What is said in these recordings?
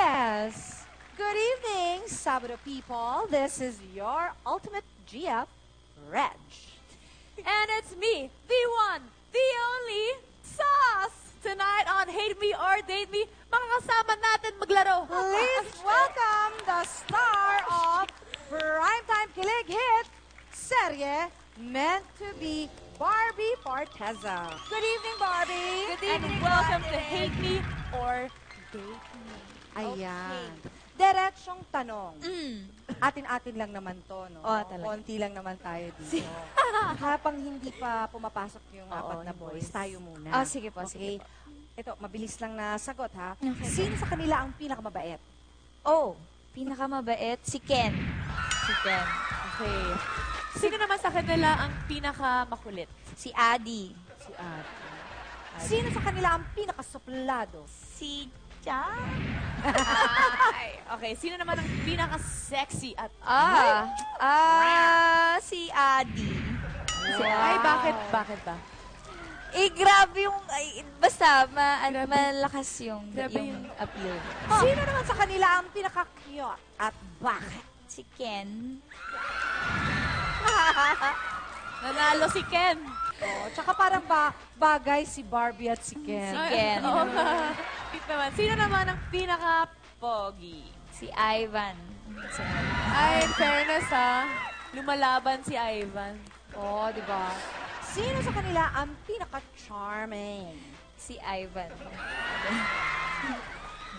Yes. Good evening, Sabado people. This is your ultimate GF, Reg. And it's me, the one, the only, Sauce! Tonight on Hate Me or Date Me, makakasama natin maglaro. Please welcome the star of primetime kilig hit serye meant to be Barbie Forteza. Good evening, Barbie. Good evening, welcome to Hate Me or Date Me. Ayan. Diretsyong tanong. Atin-atin lang naman to, no? Oo, talaga. Konti lang naman tayo dito. Habang hindi pa pumapasok yung apat na boys, tayo muna. Oh, sige po, sige po. Ito, mabilis lang na sagot, ha? Okay. Sino sa kanila ang pinakamabait? Oh, pinakamabait, si Ken. Si Ken. Okay. Sino naman sa kanila ang pinakamakulit? Si Adi. Si Ate. Sino sa kanila ang pinakasuplado? Si Cha? Okay, sino naman ang pinaka-sexy at si Adi. Ay, bakit? Bakit ba? Eh, grabe yung, basta, Grabe. malakas yung Grabe appeal. Sino naman sa kanila ang pinaka-cute at bakit? Si Ken. Nanalo si Ken. Oh, tsaka parang bagay si Barbie at si Ken. Si Ken. Oo nga. Cute naman. Sino naman ang pinaka-pogi? Si Ivan. Ay, in fairness ha. Lumalaban si Ivan. Oh, di ba? Sino sa kanila ang pinaka-charming? Si Ivan.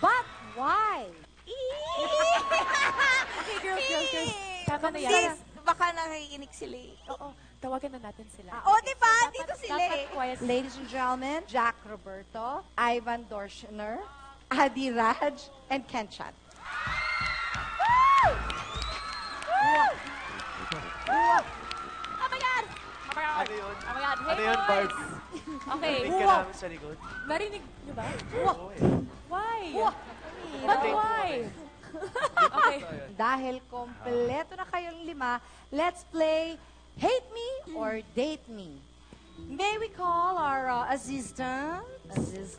But why? Okay, girls. Tama na yan. Please, baka nakikinig sila eh. Oo, tawagan na natin sila. Oh, di ba? Dito sila eh. Quiet. Ladies and gentlemen, Jack Roberto, Ivan Dorshner, Adi Raj, and Ken Chan. Oh my God! Oh my God! Ano yun? Oh my God! Hey, Ano yun, boys! Barb? Okay. Narinig ka namin sa likod. Narinig niyo ba? Oo eh. Why? But why? Okay. Dahil kompleto na kayong lima, let's play Hate Me or Date Me. May we call our assistant?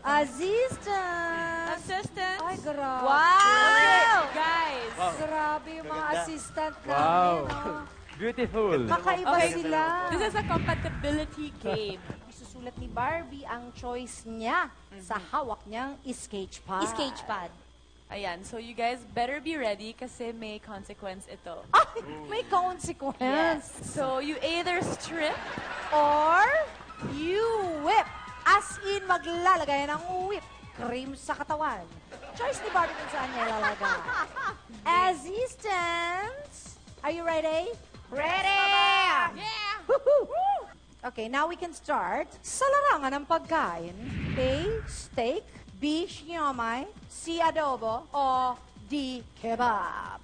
Assistant! Assistant. Ay, grabe. Wow! Guys. Wow. Grabe yung mga Gaganda. assistant Wow. namin. No? Beautiful. Kakaiba Okay. sila. This is a compatibility game. Isusulat ni Barbie ang choice niya sa hawak niyang sketchpad. Sketchpad. Ayan, so you guys better be ready kasi may consequence ito. Ay, may consequence. So you either strip Or you whip. As in, maglalagay ng whip cream sa katawan. Choice ni Barbie kung saan niya ilalagay. Assistants, are you ready? Ready! Yeah! Woohoo! Okay, now we can start sa larangan ng pagkain. A, steak. B, siomai. C, adobo. O, D, kebab.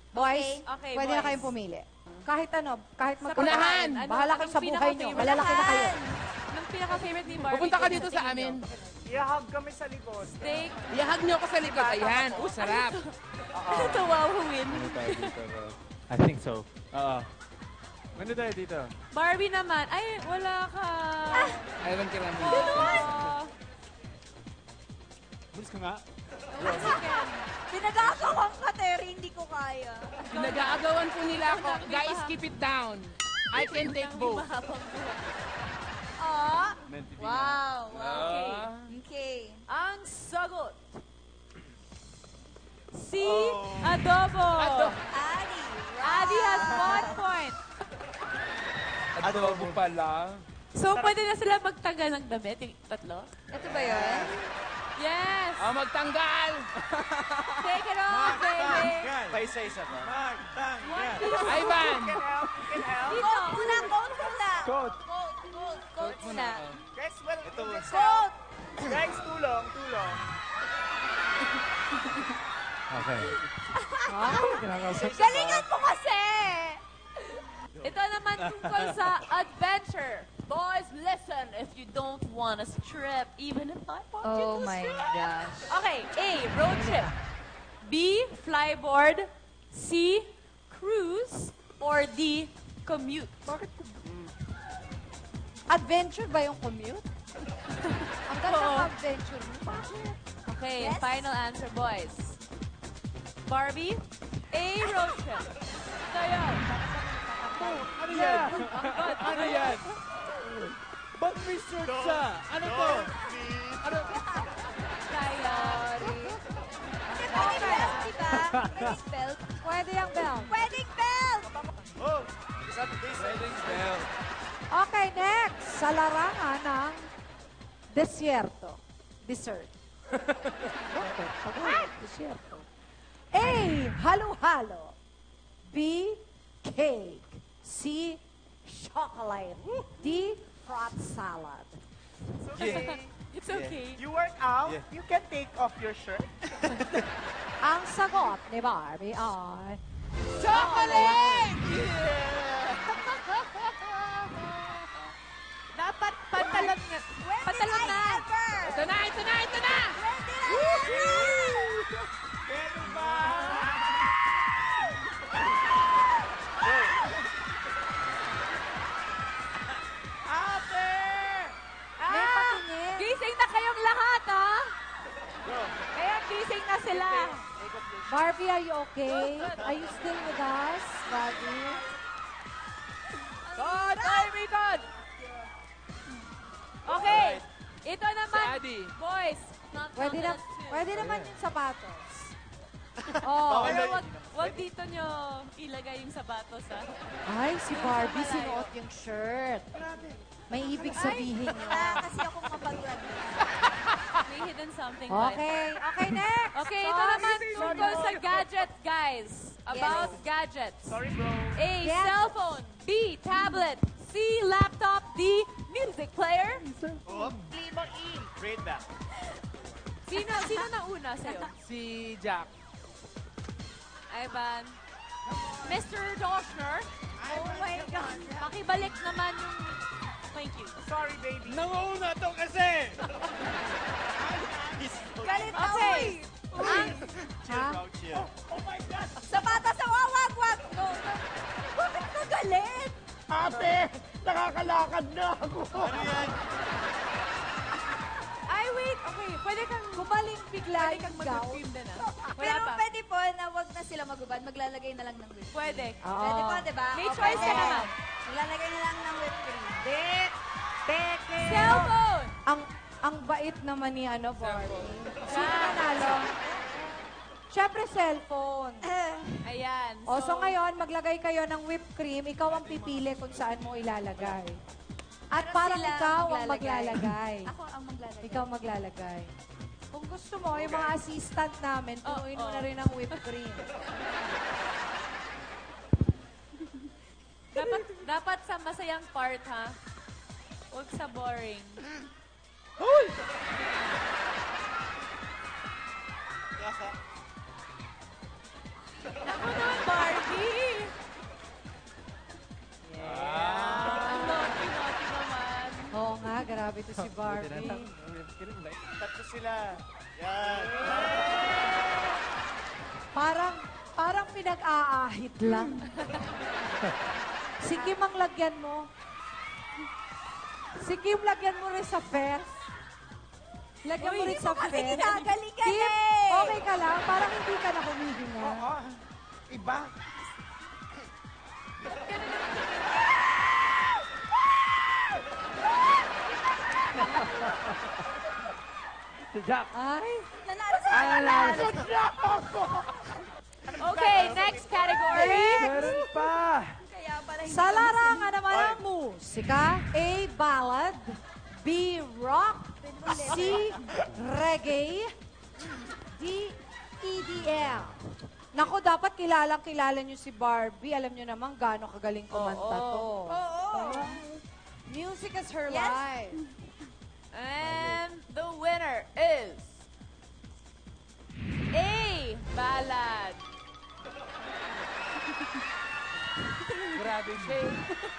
Boys, Okay, pwede na boys. kayong pumili. Kahit ano, kahit Sa magkakain. pagkain, Bahala kayo anong sa buhay nyo. pinaka-favorite? Malalaki na kayo. Anong pinaka-favorite ni Barbie? Pupunta ka dito sa amin. Ihahag kami sa likod. Steak. Ihag niyo ako sa likod. Ayan. Sarap. Ano to? Wow, who win? Ano tayo dito, bro? I think so. Oo. Ano tayo dito? Barbie naman. Ay, wala ka. Ivan Kirami. Oh. Bilis ka nga. Pinagagawan ka, Terry. Hindi ko kaya. Nag-aagawan po nila ako. Guys, keep it down. I can take both. Oh, Meant to be wow. Okay. Okay. Ang sagot. C. Adobo. Adi. Adi has 1 point. Adobo pala. So, pwede na sila magtanggal ng damit, yung tatlo? Ito ba yun? Yes! Magtanggal! Take it off, baby! Paisa-isa pa. Magtanggal. Ivan! Quote muna, quote muna. Quote. Quote muna. Guys, well, Ito. Quote. Guys, tulong. Okay. Galingan mo kasi. Ito naman tungkol sa adventure. Boys, listen if you don't want to strip, even if I want you Oh to my strip. gosh. Okay, A, road trip. B, flyboard. C, cruise. Or D, commute. Adventure ba yung commute? Ang ganda Oo. ng adventure mo. Bakit? Okay, Yes. final answer, boys. Barbie, A. Roshan. Tayo. Ano yan? Ano yan? Ba't may shirt siya? Ano to? Ano? Tayo. Pwedeng belt, di ba? Pwedeng belt. Pwede yung bell. Pwedeng belt! Oh, is that this? Wedding bell. Okay, next. Sa larangan ng desierto. Dessert. Bakit? Pag desierto. A. Halo-halo. B. Cake. C. Chocolate. D. Fruit salad. It's okay. You work out, Yeah. you can take off your shirt. Ang sagot ni Barbie ay Chocolate! Dapat pantalon nga. Pantalon na. Ito na, ito na, ito na! Pero ba? Ate! may patingin. Gising na kayong lahat, ha? Kaya gising na sila. Barbie, are you okay? Are you still with us, Barbie? God, Barbie, God! Okay. Ito naman, Si Adi. boys. Pwede naman yung sapatos. Oh, Bawal pero na- wag dito nyo ilagay yung sapatos, ha? Ay, si Barbie malayo. sinuot yung shirt. May ibig sabihin yun. Wala kasi akong mapag-grad. May hidden something, guys. Okay, next. Okay, ito naman tungkol sa gadgets, guys. About gadgets. Sorry, bro. A, Yes. cellphone. B, tablet. C, laptop. D, music player. Oh, Klima E. Straight back. Sino nauna sa'yo? Si Jack. Ivan. Mr. Doshner. Oh my God. Pakibalik naman yung... Thank you. Sorry, baby. Nanguna to kasi! Galit na, Okay. uy. Chill, bro, chill. Sapatos sa wag. No. Bakit ka galit? Ate, nakakalakad na ako. Ano yan? Ay, wait. Okay, pwede kang... Gumaling bigla Pwede kang yung gown. mag-film din, ah. Wala Pero pa. pwede po na wag na sila magubad. Maglalagay na lang ng whipped cream. Pwede. Pwede po, di ba? May O, choice ka pwede. naman. Maglalagay na lang ng whipped cream. Cellphone. Ang bait naman ni Barbie. Sino nanalo? Siyempre, cellphone. Ayan. O, so ngayon, maglagay kayo ng whipped cream. Ikaw ang pipili kung saan mo ilalagay. At Pero parang sila ikaw ang maglalagay. maglalagay. Ako ang maglalagay. Ikaw maglalagay. Kung gusto mo, yung mga assistant namin, punuin mo na rin ng whipped cream. Dapat sa masayang part, ha? Huwag sa boring. Ako naman, Barbie! Ang naughty naman. Oo nga, grabe to si Barbie. Tatlo sila. Yan. Parang pinag-aahit lang. Si Kim ang lagyan mo. Si Kim, lagyan mo rin sa fest. Lagyan mo rin sa Kasi fest. ginagaling ka Kim, na eh. okay ka lang? Parang hindi ka na humihinga. Iba. Si Jack. Ay, Nanalo si Okay, next category. Meron pa! Kaya pala hindi sa kami larangan naman ng musika, A. Ballad, B. Rock, C. Reggae, D. EDM. Naku, dapat kilala niyo si Barbie. Alam niyo naman gaano kagaling kumanta to. Oo. Music is her Yes. life. And the winner is... A. Ballad. Grabe siya.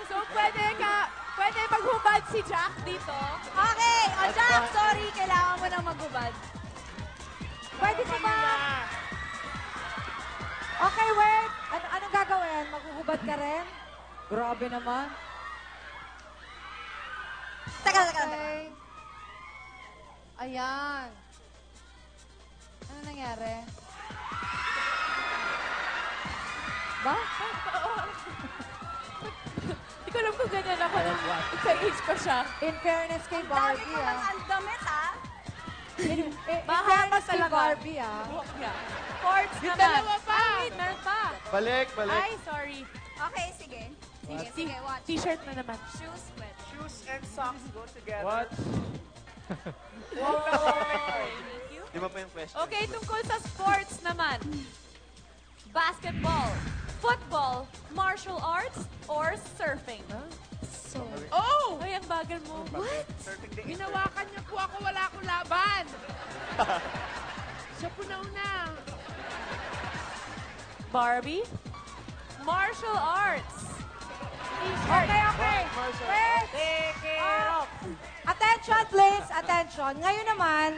So, pwede maghubad si Jack dito. Okay, o Jack, sorry, kailangan mo nang magubad. Pwede ka ba? Okay, wait. Anong gagawin? Maghuhubad ka rin? Grabe naman. Teka. Okay. Ayan. Hindi ko alam kung ganyan ako nung sa age pa siya. In fairness kay Dami Barbie, ko lang ang damit, ha? In Mahaba fairness kay talaga. Barbie, Yeah. Sports Yung naman. dalawa pa. Ah, wait, meron pa. Balik, balik. Ay, sorry. Okay, sige. Sige, sige, watch. T-shirt na naman. Shoes with. Shoes and socks go together. What? Thank you. Di ba pa yung question? Okay, tungkol sa sports naman. Basketball, football, martial arts, or surfing? Oh! Ay, ang bagal mo. What? Surfing the Ginawakan niyo po ako, wala akong laban. Siya po nauna. Barbie? Martial arts. Okay, okay. Wait. Attention, please. Attention. Ngayon naman,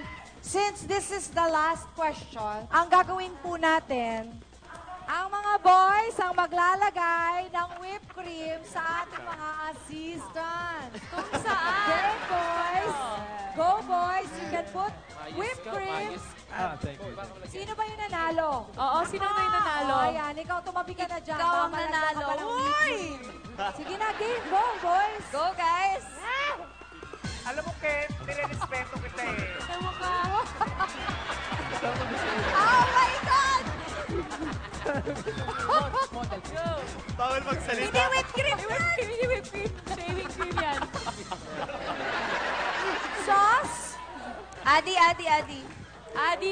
since this is the last question, ang gagawin po natin, ang mga boys ang maglalagay ng whipped cream sa ating mga assistants. Kung saan? Okay, boys. Go, boys. You can put whipped cream. Thank you. Sino ba yung nanalo? Oo, sino na yung nanalo? Oh, ayan. Ikaw, tumabi ka na dyan. Ikaw ang Babalagyan ka nanalo. pa ng Uy! whipped cream. Sige na, game. Go, boys. Go, guys! Alam mo, Ken, nire-respeto kita eh. Ewan ka. Oh my God! Bawal Hindi magsalita. whipped cream yan! Hindi whipped cream. Shaving cream yan. Sauce. Adi, Adi, Adi. Adi,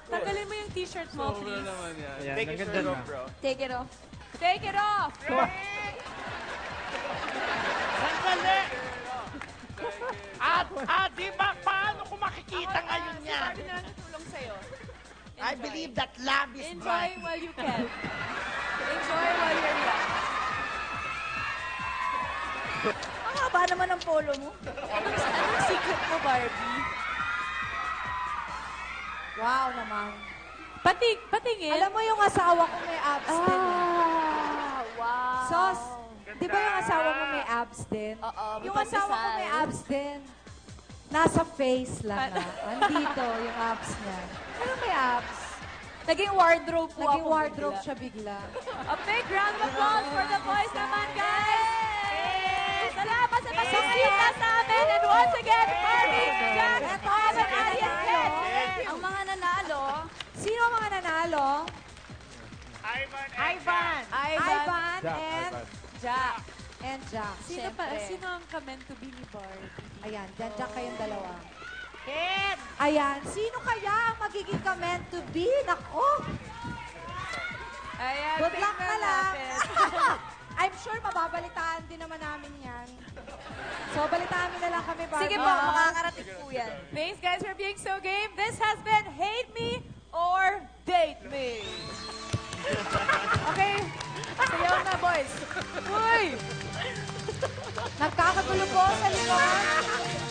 tanggalin mo yung t-shirt mo, Sobra please. naman yan. Ayan, Take ang your ganda shirt na. off, bro. Take it off. Take it off. Sandali! Di ba, paano ko makikita ngayon Si yan? Barbie na lang tutulong sa'yo. I believe that love is Enjoy bright. while you can. Enjoy while you're young. Ang haba naman ng polo mo. Anong secret mo, Barbie? Wow naman. Patingin. Alam mo yung asawa ko may abs din. eh. Wow. Sos, di ba yung asawa mo may abs din? Oo, may Yung asawa ko may pandesal. abs din. Nasa face lang na. Andito yung abs niya. Ano may abs? Naging wardrobe po Naging ako wardrobe bigla. siya bigla. A big round of applause for the boys naman, guys! Salamat sa pagsasita sa amin. And once again, Barbie, Jack, Tom, and Adi and Ken. Ang mga nanalo, Sino ang mga nanalo? Ivan and Ivan! Ivan Jack, and Ivan. Jack. Jack. Siyempre. Sino ang ka-meant to be ni Barbie? Ayan, dyan kayong dalawa. Ken! Ayan, sino kaya ang magiging ka-meant to be? Nako! Ayan, Good luck na tingnan lang. natin. I'm sure mababalitaan din naman namin yan. So, balitaan mo na lang kami, Barbie. sige po, makakarating po yan. Thanks, guys, for being so game. This has been Hate Me or Date Me. Okay, sayaw na, boys. Uy! Nagkakagulo po sa likod.